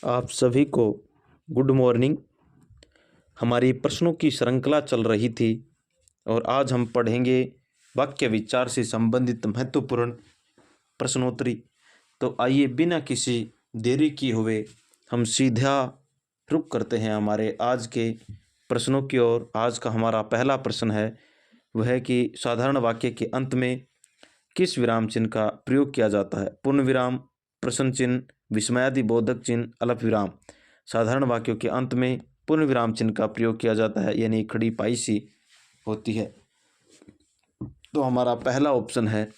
आप सभी को गुड मॉर्निंग। हमारी प्रश्नों की श्रृंखला चल रही थी और आज हम पढ़ेंगे वाक्य विचार से संबंधित महत्वपूर्ण प्रश्नोत्तरी। तो आइए बिना किसी देरी की हुए हम सीधा रुक करते हैं हमारे आज के प्रश्नों की ओर। आज का हमारा पहला प्रश्न है वह है कि साधारण वाक्य के अंत में किस विराम चिन्ह का प्रयोग किया जाता है? पूर्ण विराम, प्रश्न चिन्ह, विस्मयादि बोधक चिन्ह, अल्प विराम। साधारण वाक्यों के अंत में पूर्ण विराम चिन्ह का प्रयोग किया जाता है, यानी खड़ी पाई सी होती है। तो हमारा पहला ऑप्शन है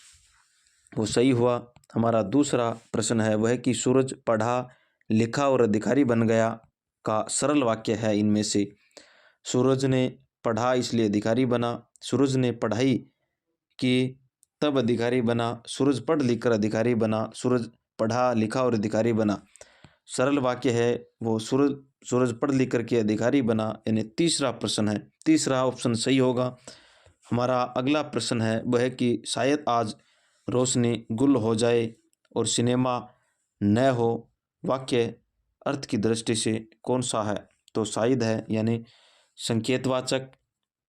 वो सही हुआ। हमारा दूसरा प्रश्न है वह कि सूरज पढ़ा, लिखा और अधिकारी बन गया का सरल वाक्य है इनमें से। सूरज ने पढ़ा इसलिए अधिकारी बना, सूरज ने पढ़ाई की तब अधिकारी बना, सूरज पढ़ लिख कर अधिकारी बना, सूरज पढ़ा लिखा और अधिकारी बना। सरल वाक्य है वो सूरज पढ़ लिख कर के अधिकारी बना, यानी तीसरा प्रश्न है, तीसरा ऑप्शन सही होगा। हमारा अगला प्रश्न है वह है कि शायद आज रोशनी गुल हो जाए और सिनेमा न हो, वाक्य अर्थ की दृष्टि से कौन सा है? तो शायद है, यानी संकेतवाचक,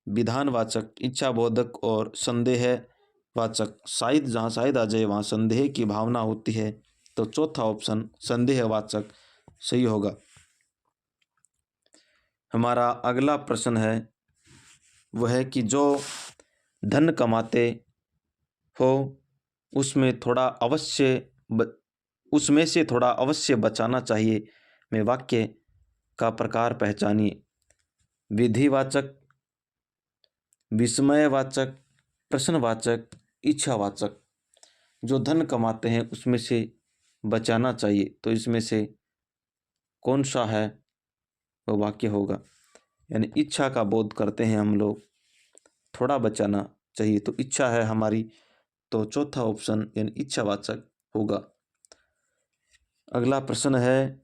विधानवाचक, इच्छाबोधक और संदेहवाचक। शायद जहाँ शायद आ जाए वहाँ संदेह की भावना होती है, तो चौथा ऑप्शन संदेहवाचक सही होगा। हमारा अगला प्रश्न है वह है कि जो धन कमाते हो उसमें से थोड़ा अवश्य बचाना चाहिए। में वाक्य का प्रकार पहचानिए। विधिवाचक, विस्मयवाचक, प्रश्नवाचक, इच्छावाचक। जो धन कमाते हैं उसमें से बचाना चाहिए, तो इसमें से कौन सा है वह वाक्य होगा? यानी इच्छा का बोध करते हैं हम लोग, थोड़ा बचाना चाहिए, तो इच्छा है हमारी, तो चौथा ऑप्शन यानी इच्छावाचक होगा। अगला प्रश्न है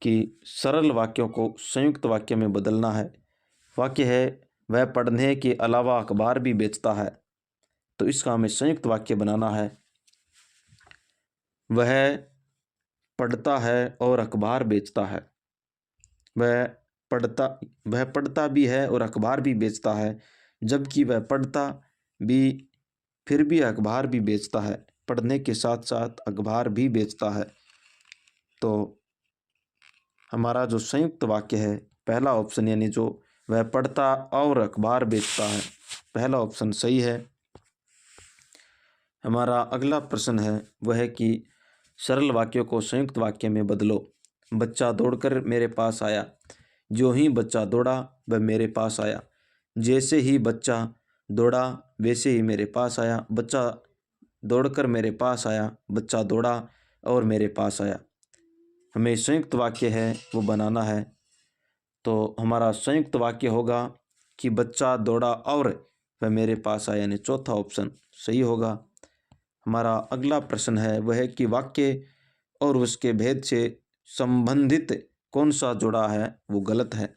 कि सरल वाक्यों को संयुक्त वाक्य में बदलना है। वाक्य है वह पढ़ने के अलावा अखबार भी बेचता है, तो इसका हमें संयुक्त वाक्य बनाना है। वह पढ़ता है और अखबार बेचता है। वह पढ़ता भी है और अखबार भी बेचता है, जबकि वह पढ़ता भी फिर भी अखबार भी बेचता है, पढ़ने के साथ साथ अखबार भी बेचता है। तो हमारा जो संयुक्त वाक्य है पहला ऑप्शन, यानी जो वह पढ़ता और अखबार बेचता है, पहला ऑप्शन सही है। हमारा अगला प्रश्न है वह है कि सरल वाक्यों को संयुक्त वाक्य में बदलो। बच्चा दौड़कर मेरे पास आया, जो ही बच्चा दौड़ा वह मेरे पास आया, जैसे ही बच्चा दौड़ा वैसे ही मेरे पास आया, बच्चा दौड़कर मेरे पास आया, बच्चा दौड़ा और मेरे पास आया। हमें संयुक्त वाक्य है वो बनाना है, तो हमारा संयुक्त वाक्य होगा कि बच्चा दौड़ा और वह मेरे पास आया, यानी चौथा ऑप्शन सही होगा। हमारा अगला प्रश्न है वह है कि वाक्य और उसके भेद से संबंधित कौन सा जुड़ा है वो गलत है।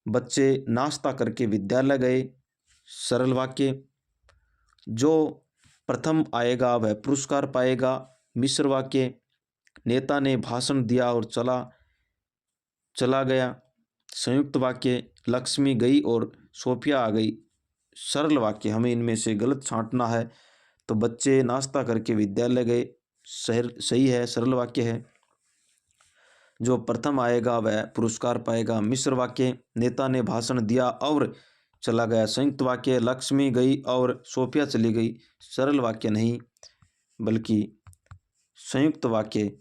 बच्चे नाश्ता करके विद्यालय गए, सरल वाक्य। जो प्रथम आएगा वह पुरस्कार पाएगा, मिश्र वाक्य। नेता ने भाषण दिया और चला गया, संयुक्त वाक्य। लक्ष्मी गई और सोफिया आ गई, सरल वाक्य। हमें इनमें से गलत छांटना है, तो बच्चे नाश्ता करके विद्यालय गए सही है, सरल वाक्य है। जो प्रथम आएगा वह पुरस्कार पाएगा, मिश्र वाक्य। नेता ने भाषण दिया और चला गया, संयुक्त वाक्य। लक्ष्मी गई और सोफिया चली गई, सरल वाक्य नहीं बल्कि संयुक्त वाक्य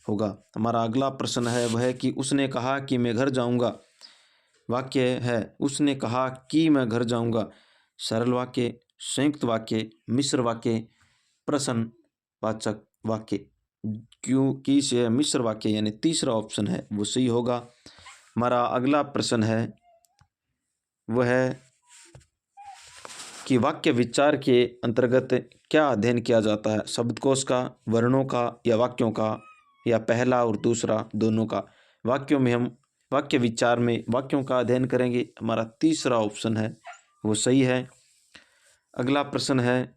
होगा। हमारा अगला प्रश्न है वह है कि उसने कहा कि मैं घर जाऊंगा। वाक्य है उसने कहा कि मैं घर जाऊंगा, सरल वाक्य, संयुक्त वाक्य, मिश्र वाक्य, प्रश्नवाचक वाक्य। क्योंकि से मिश्र वाक्य, यानी तीसरा ऑप्शन है वो सही होगा। हमारा अगला प्रश्न है वह है कि वाक्य विचार के अंतर्गत क्या अध्ययन किया जाता है? शब्दकोश का, वर्णों का या वाक्यों का, या पहला और दूसरा दोनों का? वाक्यों में हम वाक्य विचार में वाक्यों का अध्ययन करेंगे, हमारा तीसरा ऑप्शन है वो सही है। अगला प्रश्न है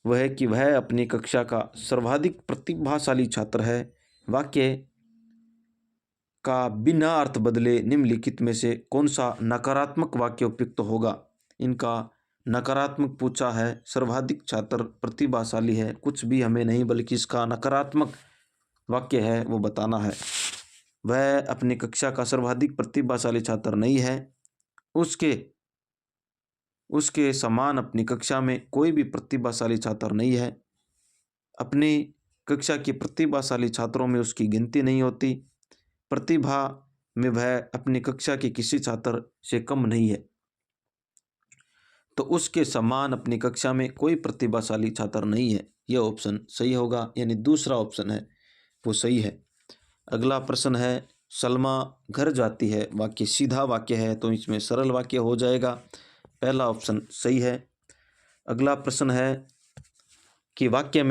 वह है कि वह अपनी कक्षा का सर्वाधिक प्रतिभाशाली छात्र है। वाक्य का बिना अर्थ बदले निम्नलिखित में से कौन सा नकारात्मक वाक्य उपयुक्त होगा। इनका नकारात्मक पूछा है। सर्वाधिक छात्र प्रतिभाशाली है, कुछ भी हमें नहीं बल्कि इसका नकारात्मक वाक्य है वो बताना है। वह अपनी कक्षा का सर्वाधिक प्रतिभाशाली छात्र नहीं है, उसके समान अपनी कक्षा में कोई भी प्रतिभाशाली छात्र नहीं है। अपनी कक्षा के प्रतिभाशाली छात्रों में उसकी गिनती नहीं होती। प्रतिभा में वह अपनी कक्षा के किसी छात्र से कम नहीं है, तो उसके समान अपनी कक्षा में कोई प्रतिभाशाली छात्र नहीं है। यह ऑप्शन सही होगा, यानी दूसरा ऑप्शन है वो सही है। अगला प्रश्न है, सलमा घर जाती है। वाक्य सीधा वाक्य है तो इसमें सरल वाक्य हो जाएगा। पहला ऑप्शन सही है। अगला प्रश्न है कि वाक्य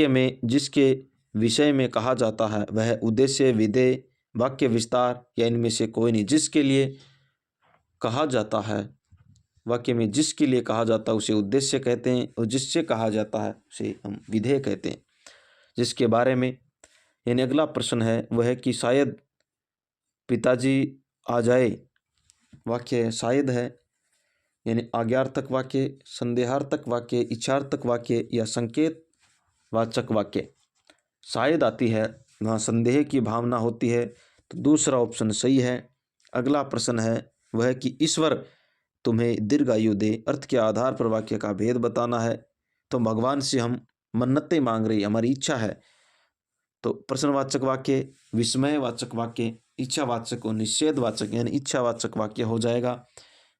में जिसके विषय में कहा जाता है वह उद्देश्य, विधेय, वाक्य विस्तार या इनमें से कोई नहीं। जिसके लिए कहा जाता है, वाक्य में जिसके लिए कहा जाता है उसे उद्देश्य कहते हैं और जिससे कहा जाता है उसे हम विधेय कहते हैं। जिसके बारे में, यानी अगला प्रश्न है वह है कि शायद पिताजी आ जाए। वाक्य शायद है, यानी आज्ञार्थक वाक्य, संदेहार्थक वाक्य, इच्छार्थक वाक्य या संकेत वाचक वाक्य। शायद आती है, वहाँ संदेह की भावना होती है, तो दूसरा ऑप्शन सही है। अगला प्रश्न है वह है कि ईश्वर तुम्हें दीर्घायु दे। अर्थ के आधार पर वाक्य का भेद बताना है। तो भगवान से हम मन्नतें मांग रही, हमारी इच्छा है। तो प्रश्नवाचक वाक्य, विस्मयवाचक वाक्य, इच्छावाचक और निषेधवाचक यानी इच्छावाचक वाक्य हो जाएगा।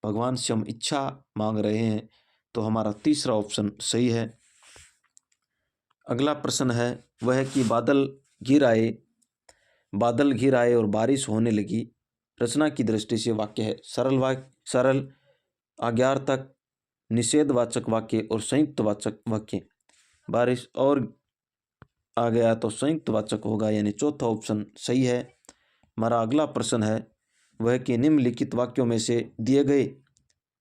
भगवान से हम इच्छा मांग रहे हैं, तो हमारा तीसरा ऑप्शन सही है। अगला प्रश्न है वह है कि बादल घिर आए और बारिश होने लगी। रचना की दृष्टि से वाक्य है सरल, आज्ञार्थक, निषेधवाचक वाक्य और संयुक्तवाचक वाक्य। बारिश और आ गया तो संयुक्तवाचक होगा, यानी चौथा ऑप्शन सही है। हमारा अगला प्रश्न है वह कि निम्नलिखित वाक्यों में से दिए गए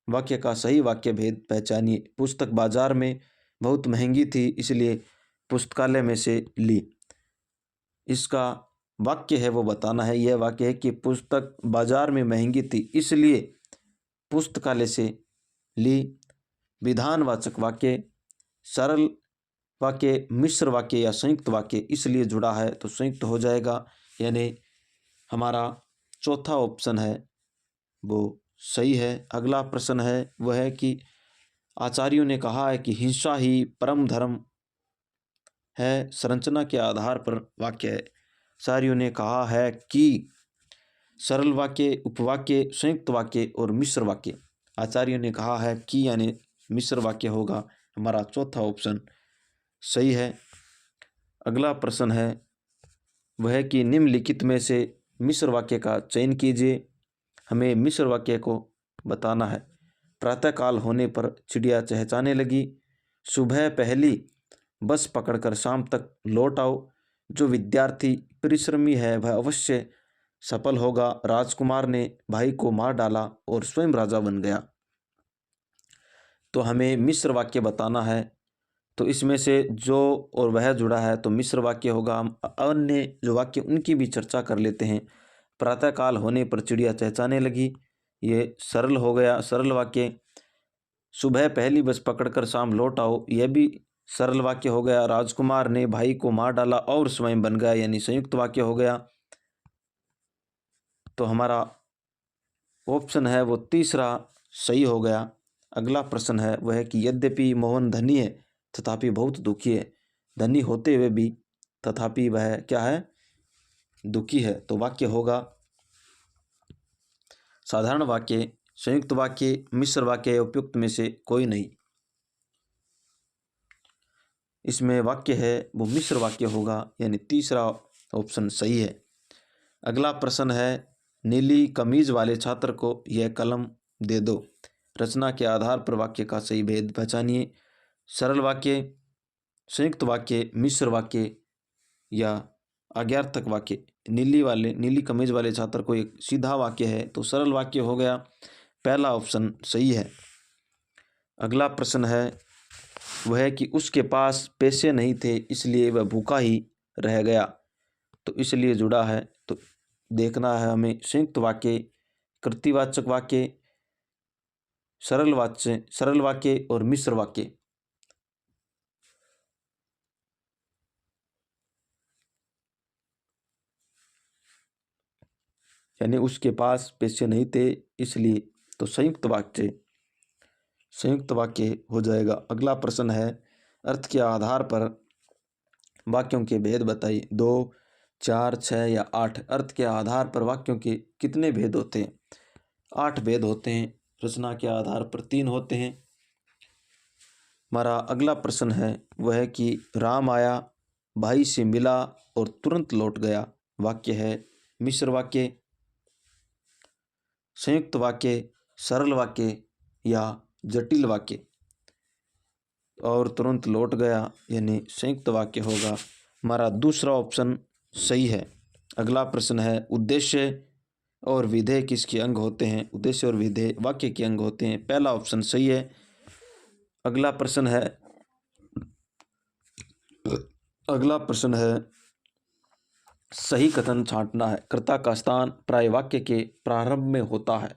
वाक्य का सही वाक्य भेद पहचानिए। पुस्तक बाजार में बहुत महंगी थी इसलिए पुस्तकालय में से ली। इसका वाक्य है वो बताना है। यह वाक्य है कि पुस्तक बाजार में महंगी थी इसलिए पुस्तकालय से ली। विधानवाचक वाक्य, सरल वाक्य, मिश्र वाक्य या संयुक्त वाक्य इसलिए जुड़ा है तो संयुक्त हो जाएगा, यानी हमारा चौथा ऑप्शन है वो सही है। अगला प्रश्न है वह है कि आचार्यों ने कहा है कि हिंसा ही परम धर्म है। संरचना के आधार पर वाक्य है। आचार्यों ने कहा है कि सरल वाक्य, उपवाक्य, संयुक्त वाक्य और मिश्र वाक्य। आचार्यों ने कहा है कि यानी मिश्र वाक्य होगा। हमारा चौथा ऑप्शन सही है। अगला प्रश्न है वह है कि निम्नलिखित में से मिश्र वाक्य का चयन कीजिए। हमें मिश्र वाक्य को बताना है। प्रातःकाल होने पर चिड़िया चहचहाने लगी। सुबह पहली बस पकड़कर शाम तक लौट आओ। जो विद्यार्थी परिश्रमी है वह अवश्य सफल होगा। राजकुमार ने भाई को मार डाला और स्वयं राजा बन गया। तो हमें मिश्र वाक्य बताना है। तो इसमें से जो और वह जुड़ा है तो मिश्र वाक्य होगा। हम अन्य जो वाक्य उनकी भी चर्चा कर लेते हैं। प्रातःकाल होने पर चिड़िया चहचहाने लगी, ये सरल हो गया, सरल वाक्य। सुबह पहली बस पकड़कर शाम लौट आओ, यह भी सरल वाक्य हो गया। राजकुमार ने भाई को मार डाला और स्वयं बन गया, यानी संयुक्त वाक्य हो गया। तो हमारा ऑप्शन है वो तीसरा सही हो गया। अगला प्रश्न है वह है कि यद्यपि मोहन धनी है तथापि बहुत दुखी है। धनी होते हुए भी तथापि वह क्या है, दुखी है। तो वाक्य होगा साधारण वाक्य, संयुक्त वाक्य, मिश्र वाक्य, उपयुक्त में से कोई नहीं। इसमें वाक्य है वो मिश्र वाक्य होगा, यानी तीसरा ऑप्शन सही है। अगला प्रश्न है नीली कमीज वाले छात्र को यह कलम दे दो। रचना के आधार पर वाक्य का सही भेद पहचानिए। सरल वाक्य, संयुक्त वाक्य, मिश्र वाक्य या आज्ञार्थक वाक्य। नीली कमीज वाले छात्र को एक सीधा वाक्य है तो सरल वाक्य हो गया। पहला ऑप्शन सही है। अगला प्रश्न है वह है कि उसके पास पैसे नहीं थे इसलिए वह भूखा ही रह गया, तो इसलिए जुड़ा है। तो देखना है हमें संयुक्त वाक्य, कृतिवाचक वाक्य, सरल वाक्य और मिश्र वाक्य। यानी उसके पास पैसे नहीं थे इसलिए, तो संयुक्त वाक्य हो जाएगा। अगला प्रश्न है, अर्थ के आधार पर वाक्यों के भेद बताइए। 2, 4, 6 या 8। अर्थ के आधार पर वाक्यों के कितने भेद होते हैं? 8 भेद होते हैं। रचना के आधार पर 3 होते हैं। हमारा अगला प्रश्न है वह है कि राम आया, भाई से मिला और तुरंत लौट गया। वाक्य है मिश्र वाक्य, संयुक्त वाक्य, सरल वाक्य या जटिल वाक्य। और तुरंत लौट गया यानी संयुक्त वाक्य होगा। हमारा दूसरा ऑप्शन सही है। अगला प्रश्न है, उद्देश्य और विधेय किसके अंग होते हैं? उद्देश्य और विधेय वाक्य के अंग होते हैं। पहला ऑप्शन सही है। अगला प्रश्न है सही कथन छांटना है। कर्ता का स्थान प्राय वाक्य के प्रारंभ में होता है,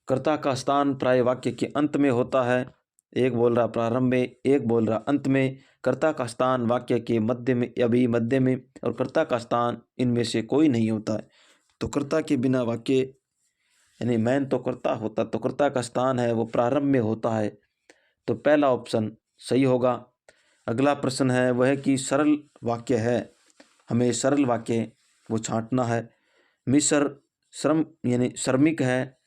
कर्ता का स्थान प्राय वाक्य के अंत में होता है। एक बोल रहा प्रारंभ में, एक बोल रहा अंत में। कर्ता का स्थान वाक्य के मध्य में या भी मध्य में, और कर्ता का स्थान इनमें से कोई नहीं होता है। तो कर्ता के बिना वाक्य यानी मैन तो कर्ता होता, तो कर्ता का स्थान है वो प्रारंभ में होता है। तो पहला ऑप्शन सही होगा। अगला प्रश्न है वह कि सरल वाक्य है, हमें सरल वाक्य वो छांटना है। मिश्र श्रम यानी श्रमिक है,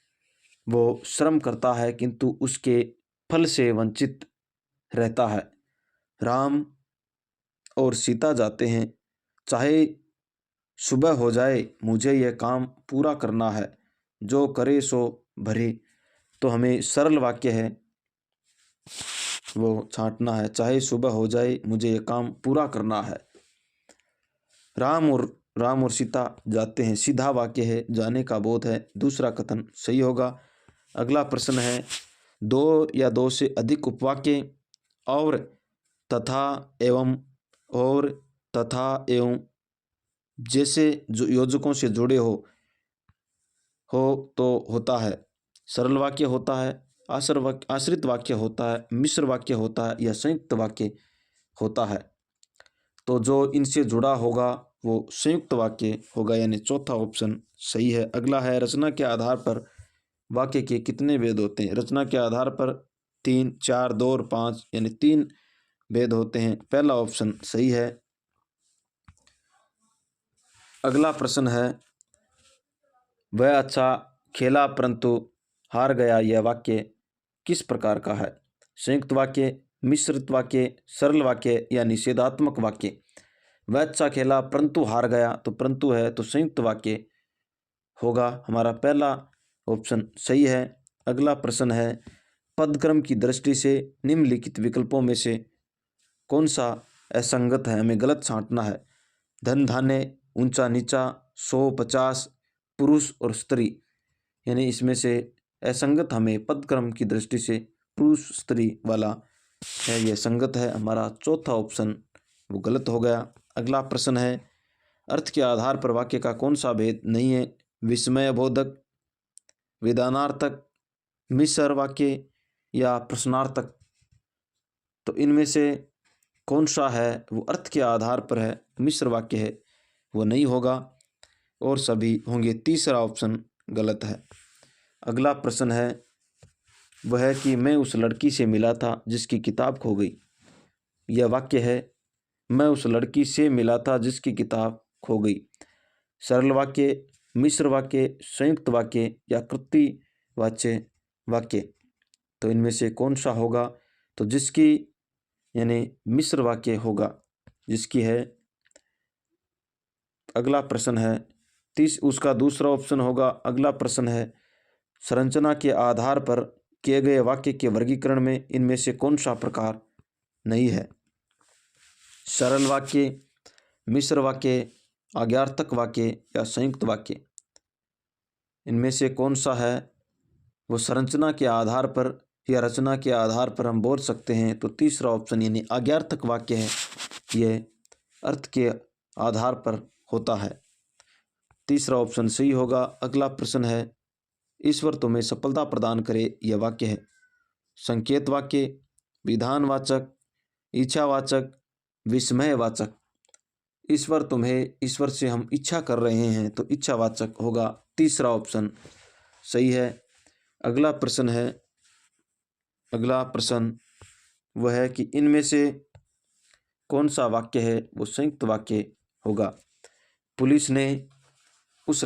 वो श्रम करता है किंतु उसके फल से वंचित रहता है। राम और सीता जाते हैं, चाहे सुबह हो जाए मुझे यह काम पूरा करना है, जो करे सो भरे। तो हमें सरल वाक्य है वो छांटना है, चाहे सुबह हो जाए मुझे यह काम पूरा करना है। राम और सीता जाते हैं, सीधा वाक्य है, जाने का बोध है, दूसरा कथन सही होगा। अगला प्रश्न है, 2 या 2 से अधिक उपवाक्य और तथा एवं और तथा एवं जैसे जो योजकों से जुड़े हो तो होता है सरल वाक्य होता है, आश्रित वाक्य होता है, मिश्र वाक्य होता है या संयुक्त वाक्य होता है। तो जो इनसे जुड़ा होगा वो संयुक्त वाक्य होगा, यानी चौथा ऑप्शन सही है। अगला है, रचना के आधार पर वाक्य के कितने भेद होते हैं? रचना के आधार पर 3, 4, 2 और 5 यानी 3 भेद होते हैं। पहला ऑप्शन सही है। अगला प्रश्न है, वह अच्छा खेला परंतु हार गया, यह वाक्य किस प्रकार का है? संयुक्त वाक्य, मिश्रित वाक्य, सरल वाक्य या निषेधात्मक वाक्य? वह अच्छा खेला परंतु हार गया, तो परंतु है तो संयुक्त वाक्य होगा। हमारा पहला ऑप्शन सही है। अगला प्रश्न है, पदक्रम की दृष्टि से निम्नलिखित विकल्पों में से कौन सा असंगत है? हमें गलत छांटना है। धन धान्य, ऊंचा नीचा, 100, 50, पुरुष और स्त्री, यानी इसमें से असंगत हमें पदक्रम की दृष्टि से पुरुष स्त्री वाला है, यह संगत है। हमारा चौथा ऑप्शन वो गलत हो गया। अगला प्रश्न है, अर्थ के आधार पर वाक्य का कौन सा भेद नहीं है? विस्मयबोधक, विधानार्थक, मिश्र वाक्य या प्रश्नार्थक? तो इनमें से कौन सा है वो अर्थ के आधार पर है, मिश्र वाक्य है, वो नहीं होगा और सभी होंगे। तीसरा ऑप्शन गलत है। अगला प्रश्न है वह है कि मैं उस लड़की से मिला था जिसकी किताब खो गई। यह वाक्य है, मैं उस लड़की से मिला था जिसकी किताब खो गई। सरल वाक्य, मिश्र वाक्य, संयुक्त वाक्य या कृतिवाच्य वाक्य? तो इनमें से कौन सा होगा? तो जिसकी यानी मिश्र वाक्य होगा, जिसकी है। अगला प्रश्न है उसका दूसरा ऑप्शन होगा। अगला प्रश्न है, संरचना के आधार पर किए गए वाक्य के वर्गीकरण में इनमें से कौन सा प्रकार नहीं है? सरल वाक्य, मिश्र वाक्य, आज्ञार्थक वाक्य या संयुक्त वाक्य? इनमें से कौन सा है वो संरचना के आधार पर या रचना के आधार पर हम बोल सकते हैं? तो तीसरा ऑप्शन यानी आज्ञार्थक वाक्य है, ये अर्थ के आधार पर होता है। तीसरा ऑप्शन सही होगा। अगला प्रश्न है, ईश्वर तुम्हें सफलता प्रदान करे, यह वाक्य है संकेत वाक्य, विधानवाचक, इच्छावाचक, विस्मयवाचक। ईश्वर से हम इच्छा कर रहे हैं तो इच्छावाचक होगा। तीसरा ऑप्शन सही है। अगला प्रश्न वह है कि इनमें से कौन सा वाक्य है वो संयुक्त वाक्य होगा। पुलिस ने उस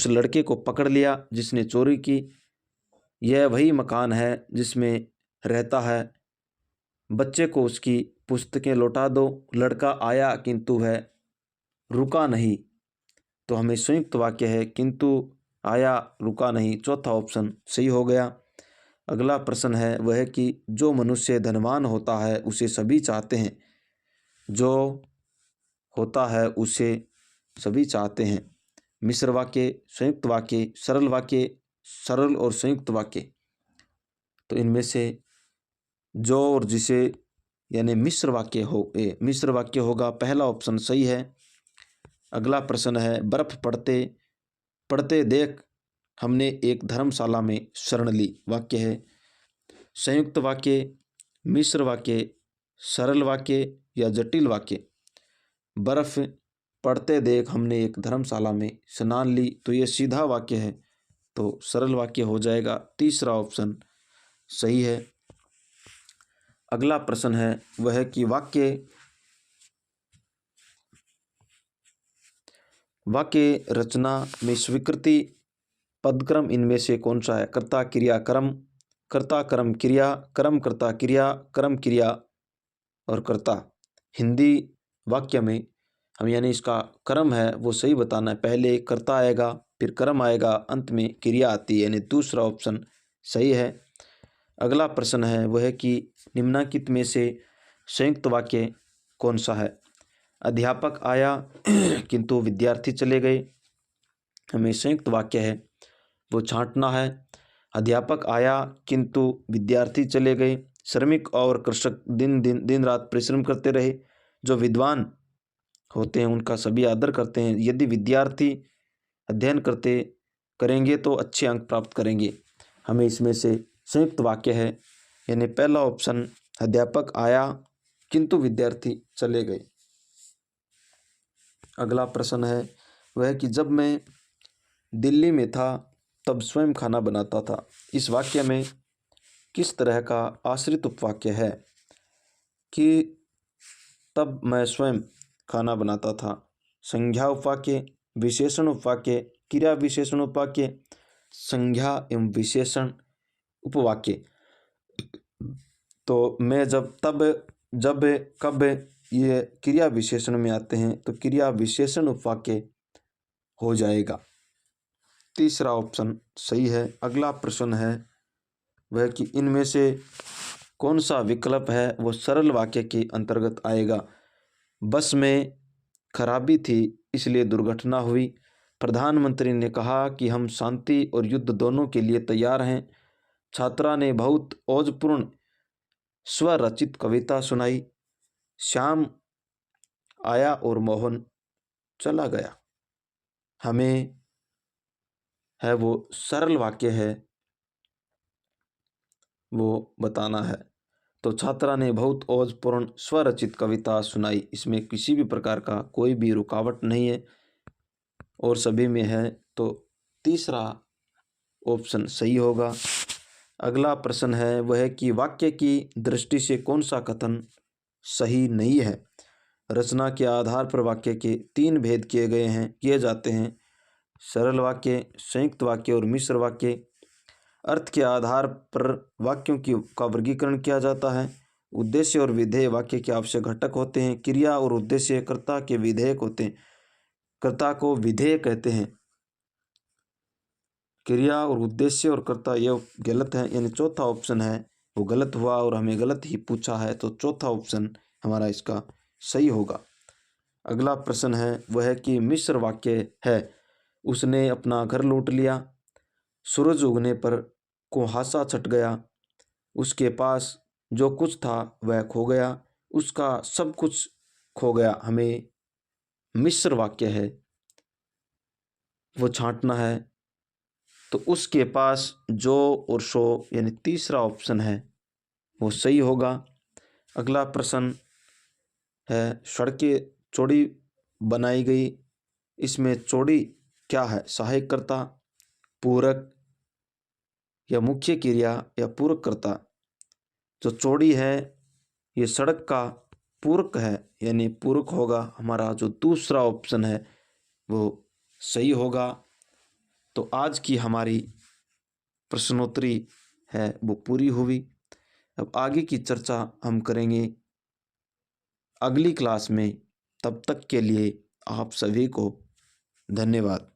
लड़के को पकड़ लिया जिसने चोरी की। यह वही मकान है जिसमें रहता है। बच्चे को उसकी पुस्तकें लौटा दो। लड़का आया किंतु वह रुका नहीं। तो हमें संयुक्त वाक्य है किंतु आया रुका नहीं। चौथा ऑप्शन सही हो गया। अगला प्रश्न है वह है कि जो मनुष्य धनवान होता है उसे सभी चाहते हैं। जो होता है उसे सभी चाहते हैं। मिश्र वाक्य, संयुक्त वाक्य, सरल वाक्य, सरल और संयुक्त वाक्य। तो इनमें से जो और जिसे यानी मिश्र वाक्य होगा। पहला ऑप्शन सही है। अगला प्रश्न है, बर्फ पड़ते पड़ते देख हमने एक धर्मशाला में शरण ली। वाक्य है संयुक्त वाक्य, मिश्र वाक्य, सरल वाक्य या जटिल वाक्य। बर्फ पड़ते देख हमने एक धर्मशाला में स्नान ली, तो ये सीधा वाक्य है, तो सरल वाक्य हो जाएगा। तीसरा ऑप्शन सही है। अगला प्रश्न है वह है कि वाक्य रचना में स्वीकृति पदक्रम इनमें से कौन सा है। कर्ता क्रिया कर्म, कर्ता कर्म क्रिया, कर्म कर्ता क्रिया, कर्म क्रिया और कर्ता। हिंदी वाक्य में हम यानी इसका कर्म है वो सही बताना है। पहले कर्ता आएगा, फिर कर्म आएगा, अंत में क्रिया आती है, यानी दूसरा ऑप्शन सही है। अगला प्रश्न है वह है कि निम्नलिखित में से संयुक्त वाक्य कौन सा है। अध्यापक आया किंतु विद्यार्थी चले गए। हमें संयुक्त वाक्य है वो छांटना है। अध्यापक आया किंतु विद्यार्थी चले गए। श्रमिक और कृषक दिन रात परिश्रम करते रहे। जो विद्वान होते हैं उनका सभी आदर करते हैं। यदि विद्यार्थी अध्ययन करेंगे तो अच्छे अंक प्राप्त करेंगे। हमें इसमें से संयुक्त वाक्य है यानी पहला ऑप्शन अध्यापक आया किंतु विद्यार्थी चले गए। अगला प्रश्न है वह कि जब मैं दिल्ली में था तब स्वयं खाना बनाता था। इस वाक्य में किस तरह का आश्रित उपवाक्य है कि तब मैं स्वयं खाना बनाता था। संज्ञा उपवाक्य, विशेषण उपवाक्य, क्रिया विशेषण उपवाक्य, संज्ञा एवं विशेषण उपवाक्य। तो मैं जब कब ये क्रिया विशेषण में आते हैं तो क्रिया विशेषण उपवाक्य हो जाएगा। तीसरा ऑप्शन सही है। अगला प्रश्न है वह कि इनमें से कौन सा विकल्प है वो सरल वाक्य के अंतर्गत आएगा। बस में खराबी थी इसलिए दुर्घटना हुई। प्रधानमंत्री ने कहा कि हम शांति और युद्ध दोनों के लिए तैयार हैं। छात्रा ने बहुत ओजपूर्ण स्वरचित कविता सुनाई। श्याम आया और मोहन चला गया। हमें है वो सरल वाक्य है वो बताना है। तो छात्रा ने बहुत ओजपूर्ण स्वरचित कविता सुनाई। इसमें किसी भी प्रकार का कोई भी रुकावट नहीं है और सभी में है, तो तीसरा ऑप्शन सही होगा। अगला प्रश्न है वह है कि वाक्य की दृष्टि से कौन सा कथन सही नहीं है। रचना के आधार पर वाक्य के 3 भेद किए जाते हैं। सरल वाक्य, संयुक्त वाक्य और मिश्र वाक्य। अर्थ के आधार पर वाक्यों का वर्गीकरण किया जाता है। उद्देश्य और विधेय वाक्य के आवश्यक घटक होते हैं। क्रिया और उद्देश्य कर्ता के विधेयक होते हैं। कर्ता को विधेय कहते हैं। क्रिया और उद्देश्य और कर्ता ये गलत है, यानी चौथा ऑप्शन है वो गलत हुआ और हमें गलत ही पूछा है, तो चौथा ऑप्शन हमारा इसका सही होगा। अगला प्रश्न है वह है कि मिश्र वाक्य है उसने अपना घर लूट लिया। सूरज उगने पर कुहासा छट गया। उसके पास जो कुछ था वह खो गया। उसका सब कुछ खो गया, हमें मिश्र वाक्य है वो छांटना है। तो उसके पास जो और सो यानी तीसरा ऑप्शन है वो सही होगा। अगला प्रश्न है, सड़कें चौड़ी बनाई गई, इसमें चौड़ी क्या है? सहायक कर्ता, पूरक या मुख्य क्रिया या पूरक कर्ता। जो चौड़ी है ये सड़क का पूरक है, यानी पूरक होगा। हमारा जो दूसरा ऑप्शन है वो सही होगा। तो आज की हमारी प्रश्नोत्तरी है वो पूरी हुई। अब आगे की चर्चा हम करेंगे अगली क्लास में। तब तक के लिए आप सभी को धन्यवाद।